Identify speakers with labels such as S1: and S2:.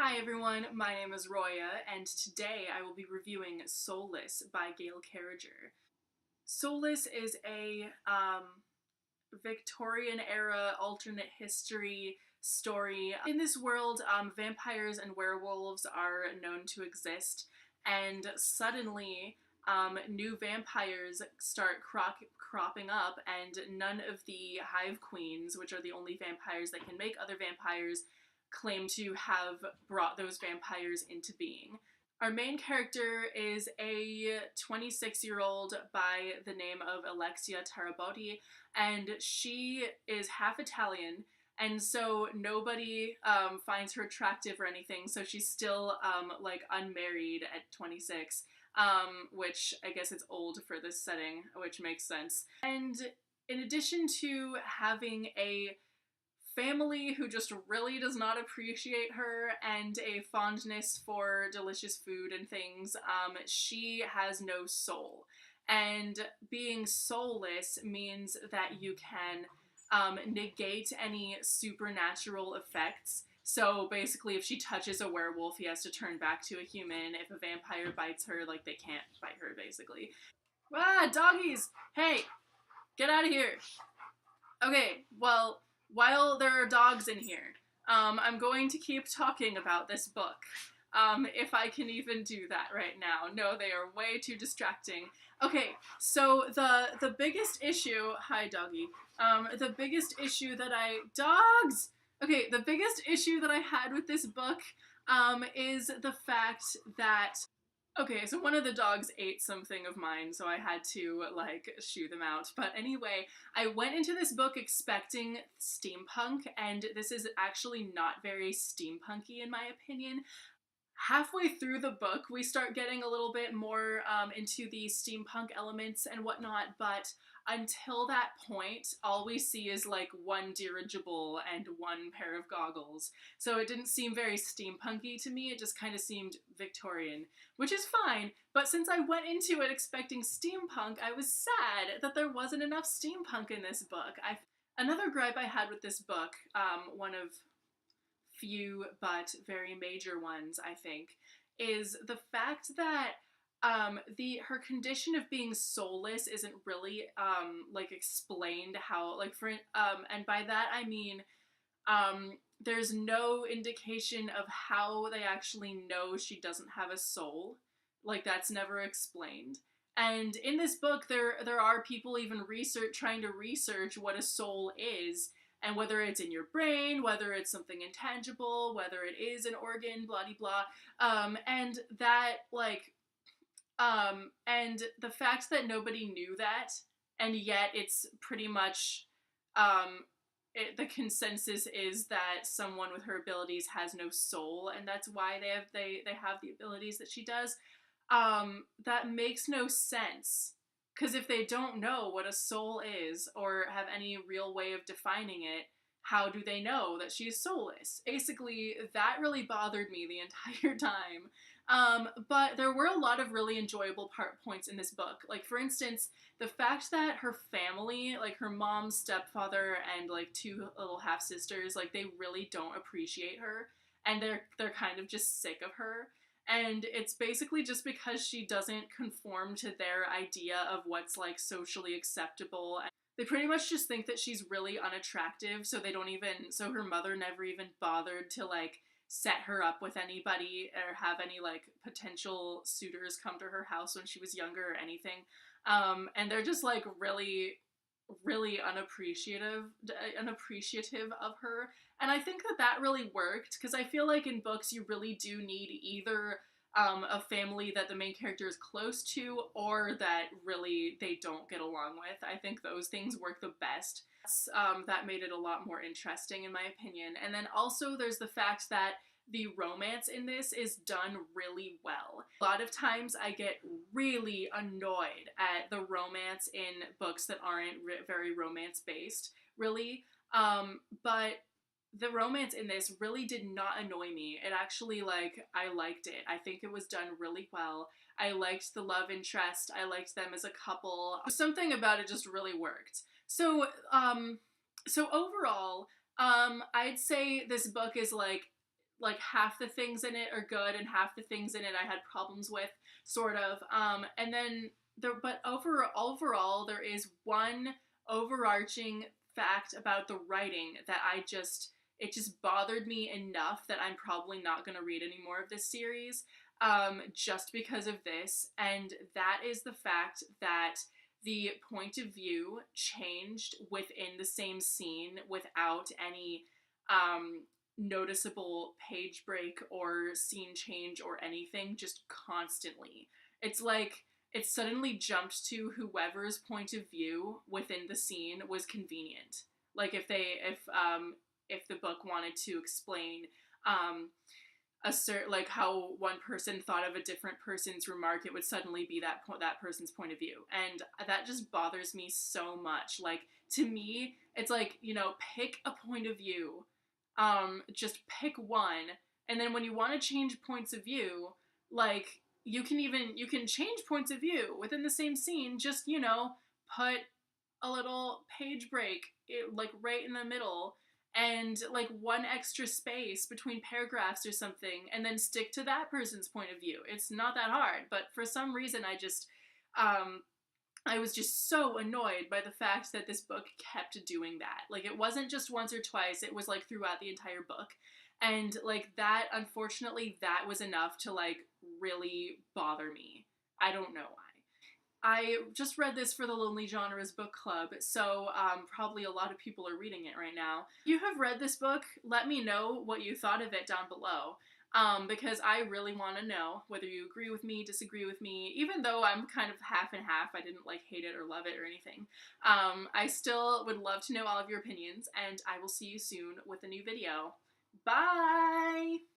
S1: Hi everyone, my name is Roya, and today I will be reviewing Soulless by Gail Carriger. Soulless is a Victorian era alternate history story. In this world, vampires and werewolves are known to exist, and suddenly new vampires start cropping up, and none of the hive queens, which are the only vampires that can make other vampires, claim to have brought those vampires into being. Our main character is a 26-year-old by the name of Alexia Tarabotti, and she is half Italian, and so nobody finds her attractive or anything, so she's still like unmarried at 26, which I guess it's old for this setting, which makes sense. And in addition to having a family who just really does not appreciate her and a fondness for delicious food and things, she has no soul. And being soulless means that you can negate any supernatural effects. So basically, if she touches a werewolf, he has to turn back to a human. If a vampire bites her, like, they can't bite her, basically. Ah, doggies! Hey, get out of here! Okay, well, while there are dogs in here, I'm going to keep talking about this book. If I can even do that right now. No, they are way too distracting. Okay, so the biggest issue... Hi, doggy. The biggest issue that I... Dogs! Okay, the biggest issue that I had with this book, is the fact that... Okay, so one of the dogs ate something of mine, so I had to, like, shoo them out. But anyway, I went into this book expecting steampunk, and this is actually not very steampunky in my opinion. Halfway through the book, we start getting a little bit more into the steampunk elements and whatnot, but until that point, all we see is like one dirigible and one pair of goggles. So it didn't seem very steampunky to me, it just kind of seemed Victorian, which is fine, but since I went into it expecting steampunk, I was sad that there wasn't enough steampunk in this book. Another gripe I had with this book, one of few but very major ones, I think, is the fact that her condition of being soulless isn't really like explained how, like, for and by that I mean there's no indication of how they actually know she doesn't have a soul. Like, that's never explained. And in this book, there are people even trying to research what a soul is, and whether it's in your brain, whether it's something intangible, whether it is an organ, blah blah blah, and that, like, and the fact that nobody knew that, and yet it's pretty much, the consensus is that someone with her abilities has no soul, and that's why they have the abilities that she does. That makes no sense. Because if they don't know what a soul is, or have any real way of defining it, how do they know that she is soulless? Basically, that really bothered me the entire time. But there were a lot of really enjoyable points in this book. Like, for instance, the fact that her family, like her mom, stepfather, and like two little half-sisters, like, they really don't appreciate her, and they're kind of just sick of her. And it's basically just because she doesn't conform to their idea of what's, like, socially acceptable. They pretty much just think that she's really unattractive, so so her mother never even bothered to, like, set her up with anybody or have any, like, potential suitors come to her house when she was younger or anything. And they're just, like, really unappreciative of her, and I think that really worked, because I feel like in books you really do need either a family that the main character is close to, or that really they don't get along with. I think those things work the best. That made it a lot more interesting, in my opinion. And then also there's the fact that the romance in this is done really well. A lot of times I get really annoyed at the romance in books that aren't very romance-based, really. But the romance in this really did not annoy me. It actually, like, I liked it. I think it was done really well. I liked the love interest. I liked them as a couple. Something about it just really worked. So, so overall, I'd say this book is, like, like half the things in it are good and half the things in it I had problems with, sort of. And then but overall there is one overarching fact about the writing that it just bothered me enough that I'm probably not going to read any more of this series, just because of this, and that is the fact that the point of view changed within the same scene without any noticeable page break or scene change or anything, just constantly. It's like it suddenly jumped to whoever's point of view within the scene was convenient. Like if the book wanted to explain like how one person thought of a different person's remark, it would suddenly be that person's point of view, and that just bothers me so much. Like, to me, it's like, you know, pick a point of view, just pick one, and then when you want to change points of view, like, you can change points of view within the same scene. Just, you know, put a little page break, like right in the middle, and like one extra space between paragraphs or something, and then stick to that person's point of view. It's not that hard, but for some reason I was just so annoyed by the fact that this book kept doing that. Like, it wasn't just once or twice, it was like throughout the entire book. And like that, unfortunately, that was enough to like really bother me. I don't know why. I just read this for the Lonely Genres book club, so probably a lot of people are reading it right now. If you have read this book, let me know what you thought of it down below, because I really want to know whether you agree with me, disagree with me. Even though I'm kind of half and half, I didn't like hate it or love it or anything, I still would love to know all of your opinions, and I will see you soon with a new video. Bye!